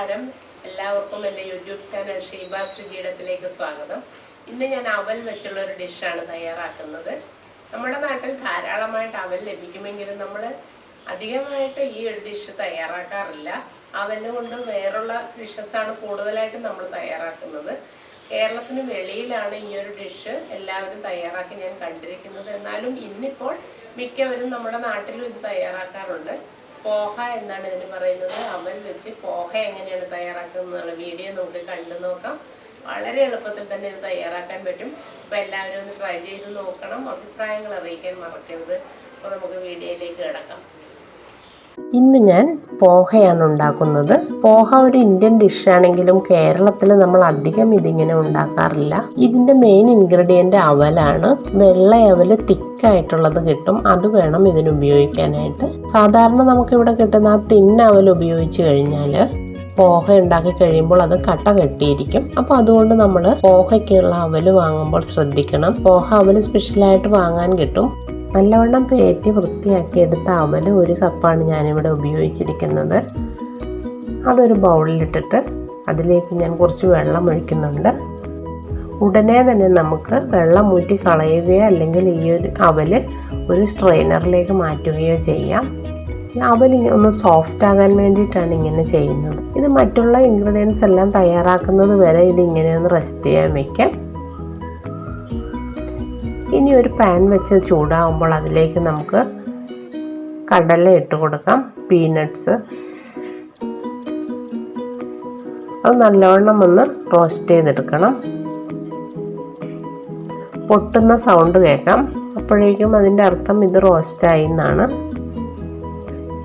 നമസ്കാരം എല്ലാവർക്കും എൻ്റെ യൂട്യൂബ് ചാനൽ ഷീബാസ് രുചിയിടത്തിലേക്ക് സ്വാഗതം. ഇന്ന് ഞാൻ അവൽ വെച്ചുള്ള ഒരു ഡിഷാണ് തയ്യാറാക്കുന്നത്. നമ്മുടെ നാട്ടിൽ ധാരാളമായിട്ട് അവൽ ലഭിക്കുമെങ്കിലും നമ്മൾ അധികമായിട്ട് ഈ ഒരു ഡിഷ് തയ്യാറാക്കാറില്ല. അവൽ കൊണ്ട് വേറുള്ള ഡിഷസാണ് കൂടുതലായിട്ട് നമ്മൾ തയ്യാറാക്കുന്നത്. കേരളത്തിന് വെളിയിലാണ് ഈ ഒരു ഡിഷ് എല്ലാവരും തയ്യാറാക്കി ഞാൻ കണ്ടിരിക്കുന്നത്. എന്നാലും ഇന്നിപ്പോൾ മിക്കവരും നമ്മുടെ നാട്ടിലും ഇത് തയ്യാറാക്കാറുണ്ട്. പോഹ എന്നാണ് ഇതിന് പറയുന്നത്. അവൽ വെച്ച് പോഹ എങ്ങനെയാണ് തയ്യാറാക്കുന്നതെന്നുള്ള വീഡിയോ നമുക്ക് കണ്ടു നോക്കാം. വളരെ എളുപ്പത്തിൽ തന്നെ ഇത് തയ്യാറാക്കാൻ പറ്റും. അപ്പോൾ എല്ലാവരും ഒന്ന് ട്രൈ ചെയ്ത് നോക്കണം. അഭിപ്രായങ്ങൾ അറിയിക്കാൻ മറക്കരുത്. അപ്പോൾ നമുക്ക് വീഡിയോയിലേക്ക് കിടക്കാം. ഇന്ന് ഞാൻ പോഹയാണ് ഉണ്ടാക്കുന്നത്. പോഹ ഒരു ഇന്ത്യൻ ഡിഷാണെങ്കിലും കേരളത്തിൽ നമ്മൾ അധികം ഇതിങ്ങനെ ഉണ്ടാക്കാറില്ല. ഇതിൻ്റെ മെയിൻ ഇൻഗ്രീഡിയൻ്റ് അവലാണ്. വെള്ളയവൽ തിക്കായിട്ടുള്ളത് കിട്ടും, അത് വേണം ഇതിന് ഉപയോഗിക്കാനായിട്ട്. സാധാരണ നമുക്കിവിടെ കിട്ടുന്ന ആ തിന്നവൽ ഉപയോഗിച്ച് കഴിഞ്ഞാൽ പോഹ ഉണ്ടാക്കി കഴിയുമ്പോൾ അത് കട്ട കെട്ടിയിരിക്കും. അപ്പോൾ അതുകൊണ്ട് നമ്മൾ പോഹയ്ക്കുള്ള അവൽ വാങ്ങുമ്പോൾ ശ്രദ്ധിക്കണം. പോഹ അവൽ സ്പെഷ്യലായിട്ട് വാങ്ങാൻ കിട്ടും. നല്ലവണ്ണം പേറ്റി വൃത്തിയാക്കി എടുത്ത അവൽ 1 കപ്പാണ് ഞാനിവിടെ ഉപയോഗിച്ചിരിക്കുന്നത്. അതൊരു ബൗളിലിട്ടിട്ട് അതിലേക്ക് ഞാൻ കുറച്ച് വെള്ളം ഒഴിക്കുന്നുണ്ട്. ഉടനെ തന്നെ നമുക്ക് വെള്ളം ഊറ്റി കളയുകയോ അല്ലെങ്കിൽ ഈ ഒരു അവൽ ഒരു സ്ട്രെയിനറിലേക്ക് മാറ്റുകയോ ചെയ്യാം. അവൽ ഒന്ന് സോഫ്റ്റ് ആകാൻ വേണ്ടിയിട്ടാണ് ഇങ്ങനെ ചെയ്യുന്നത്. ഇത് മറ്റുള്ള ഇൻഗ്രീഡിയൻസ് എല്ലാം തയ്യാറാക്കുന്നത് വരെ ഇതിങ്ങനെ ഒന്ന് റെസ്റ്റ് ചെയ്യാൻ വയ്ക്കാം. ഇനി ഒരു പാൻ വെച്ച് ചൂടാകുമ്പോൾ അതിലേക്ക് നമുക്ക് കടല ഇട്ട് കൊടുക്കാം, പീനട്ട്സ്. അത് നല്ലവണ്ണം ഒന്ന് റോസ്റ്റ് ചെയ്തെടുക്കണം. പൊട്ടുന്ന സൗണ്ട് കേൾക്കാം. അപ്പോഴേക്കും അതിൻ്റെ അർത്ഥം ഇത് റോസ്റ്റായി എന്നാണ്.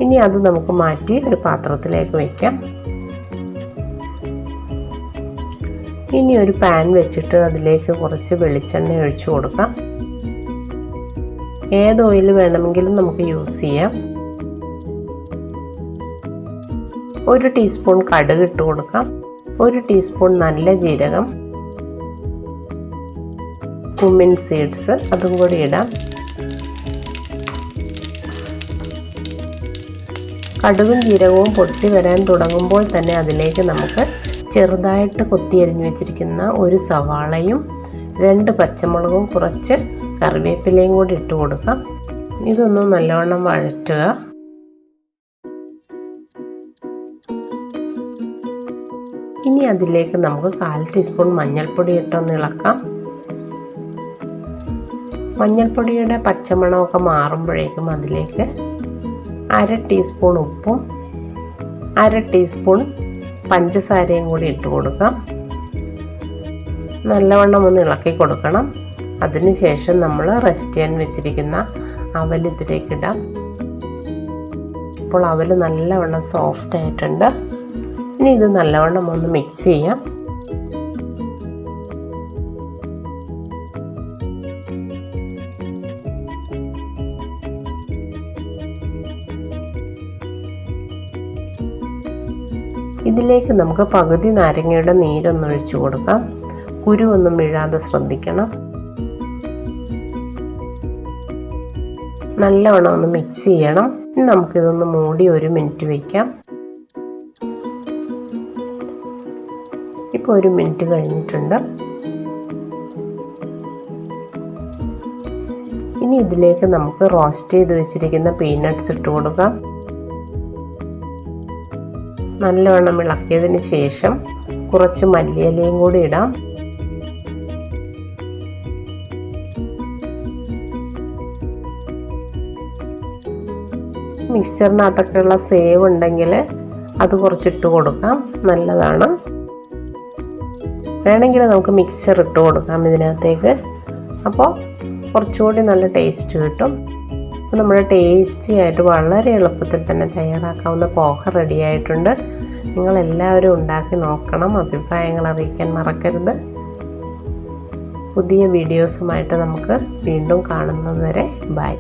ഇനി അത് നമുക്ക് മാറ്റി ഒരു പാത്രത്തിലേക്ക് വയ്ക്കാം. ഇനി ഒരു പാൻ വെച്ചിട്ട് അതിലേക്ക് കുറച്ച് വെളിച്ചെണ്ണ ഒഴിച്ചു കൊടുക്കാം. ഏത് ഓയിൽ വേണമെങ്കിലും നമുക്ക് യൂസ് ചെയ്യാം. 1 ടീസ്പൂൺ കടുക് ഇട്ട് കൊടുക്കാം. 1 ടീസ്പൂൺ നല്ല ജീരകം, കുമിൻ സീഡ്സ് അതും കൂടി ഇടാം. കടുകും ജീരകവും പൊട്ടി വരാൻ തുടങ്ങുമ്പോൾ തന്നെ അതിലേക്ക് നമുക്ക് ചെറുതായിട്ട് കൊത്തിയരിഞ്ഞു വെച്ചിരിക്കുന്ന 1 സവാളയും 2 പച്ചമുളകും കുറച്ച് കറിവേപ്പിലയും കൂടി ഇട്ട് കൊടുക്കാം. ഇതൊന്ന് നല്ലവണ്ണം വഴറ്റുക. ഇനി അതിലേക്ക് നമുക്ക് 1/4 ടീസ്പൂൺ മഞ്ഞൾപ്പൊടി ഇട്ടൊന്ന് ഇളക്കാം. മഞ്ഞൾപ്പൊടിയുടെ പച്ചമണമൊക്കെ മാറുമ്പോഴേക്കും അതിലേക്ക് 1/2 ടീസ്പൂൺ ഉപ്പും 1/2 ടീസ്പൂൺ പഞ്ചസാരയും കൂടി ഇട്ട് കൊടുക്കാം. നല്ലവണ്ണം ഒന്ന് ഇളക്കി കൊടുക്കണം. അതിനുശേഷം നമ്മൾ റെസ്റ്റ് ചെയ്യാൻ വെച്ചിരിക്കുന്ന അവൽ ഇതിലേക്ക് ഇടാം. ഇപ്പോൾ അവൽ നല്ലവണ്ണം സോഫ്റ്റ് ആയിട്ടുണ്ട്. ഇനി ഇത് നല്ലവണ്ണം ഒന്ന് മിക്സ് ചെയ്യാം. ഇതിലേക്ക് നമുക്ക് പകുതി നാരങ്ങയുടെ നീരൊന്ന് ഒഴിച്ചു കൊടുക്കാം. കുരുവൊന്നും വീഴാതെ ശ്രദ്ധിക്കണം. നല്ലവണ്ണം ഒന്ന് മിക്സ് ചെയ്യണം. ഇനി നമുക്കിതൊന്ന് മൂടി 1 മിനിറ്റ് വയ്ക്കാം. ഇപ്പോൾ 1 മിനിറ്റ് കഴിഞ്ഞിട്ടുണ്ട്. ഇനി ഇതിലേക്ക് നമുക്ക് റോസ്റ്റ് ചെയ്ത് വെച്ചിരിക്കുന്ന പീനട്ട്സ് ഇട്ട് കൊടുക്കാം. നല്ലവണ്ണം ഇളക്കിയതിന് ശേഷം കുറച്ച് മല്ലിയിലയും കൂടി ഇടാം. മിക്സറിനകത്തൊക്കെയുള്ള സേവ് ഉണ്ടെങ്കിൽ അത് കുറച്ചിട്ട് കൊടുക്കാം, നല്ലതാണ്. വേണമെങ്കിൽ നമുക്ക് മിക്സർ ഇട്ട് കൊടുക്കാം ഇതിനകത്തേക്ക്. അപ്പോൾ കുറച്ചുകൂടി നല്ല ടേസ്റ്റ് കിട്ടും. അപ്പോൾ നമ്മുടെ ടേസ്റ്റി ആയിട്ട് വളരെ എളുപ്പത്തിൽ തന്നെ തയ്യാറാക്കാവുന്ന പോഹ റെഡി ആയിട്ടുണ്ട്. നിങ്ങളെല്ലാവരും ഉണ്ടാക്കി നോക്കണം. അഭിപ്രായങ്ങൾ അറിയിക്കാൻ മറക്കരുത്. പുതിയ വീഡിയോസുമായിട്ട് നമുക്ക് വീണ്ടും കാണുന്നത് വരെ ബൈ.